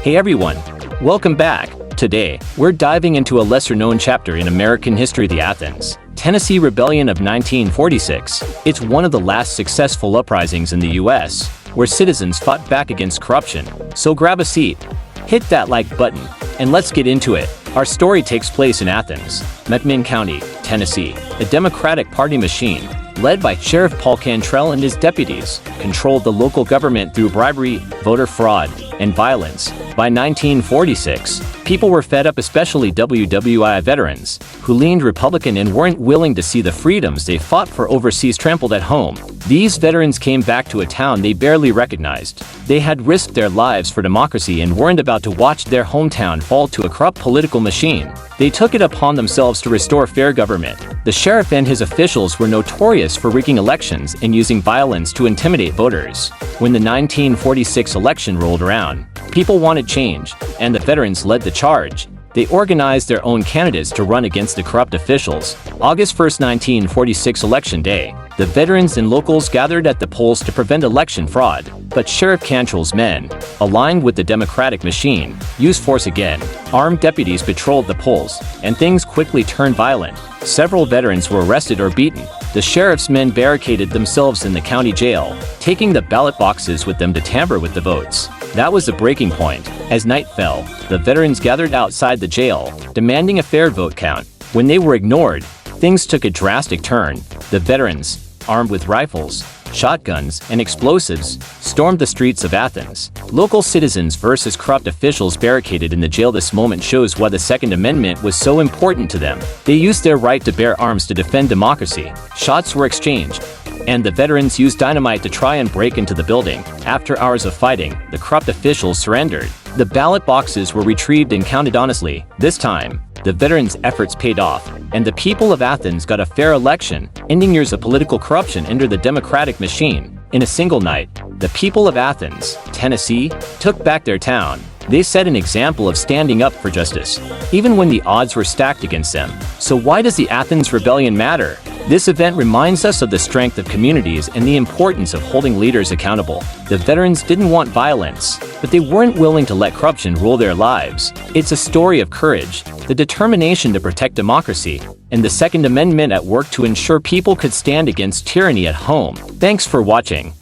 Hey everyone, welcome back. Today, we're diving into a lesser-known chapter in American history, the Athens, Tennessee Rebellion of 1946. It's one of the last successful uprisings in the U.S., where citizens fought back against corruption. So grab a seat, hit that like button, and let's get into it. Our story takes place in Athens, McMinn County, Tennessee. The Democratic Party machine, led by Sheriff Paul Cantrell and his deputies, controlled the local government through bribery, voter fraud, and violence. By 1946, people were fed up, especially WWI veterans, who leaned Republican and weren't willing to see the freedoms they fought for overseas trampled at home. These veterans came back to a town they barely recognized. They had risked their lives for democracy and weren't about to watch their hometown fall to a corrupt political machine. They took it upon themselves to restore fair government. The sheriff and his officials were notorious for rigging elections and using violence to intimidate voters. When the 1946 election rolled around, people wanted change, and the veterans led the charge. They organized their own candidates to run against the corrupt officials. August 1, 1946 election day, the veterans and locals gathered at the polls to prevent election fraud. But Sheriff Cantrell's men, aligned with the Democratic machine, used force again. Armed deputies patrolled the polls, and things quickly turned violent. Several veterans were arrested or beaten. The sheriff's men barricaded themselves in the county jail, taking the ballot boxes with them to tamper with the votes. That was the breaking point. As night fell, the veterans gathered outside the jail, demanding a fair vote count. When they were ignored, things took a drastic turn. The veterans, armed with rifles, shotguns, and explosives, stormed the streets of Athens. Local citizens versus corrupt officials barricaded in the jail. This moment shows why the Second Amendment was so important to them. They used their right to bear arms to defend democracy. Shots were exchanged, and the veterans used dynamite to try and break into the building. After hours of fighting, the corrupt officials surrendered. The ballot boxes were retrieved and counted honestly. This time, the veterans' efforts paid off, and the people of Athens got a fair election, ending years of political corruption under the Democratic machine. In a single night, the people of Athens, Tennessee, took back their town. They set an example of standing up for justice, even when the odds were stacked against them. So why does the Athens Rebellion matter? This event reminds us of the strength of communities and the importance of holding leaders accountable. The veterans didn't want violence, but they weren't willing to let corruption rule their lives. It's a story of courage, the determination to protect democracy, and the Second Amendment at work to ensure people could stand against tyranny at home. Thanks for watching.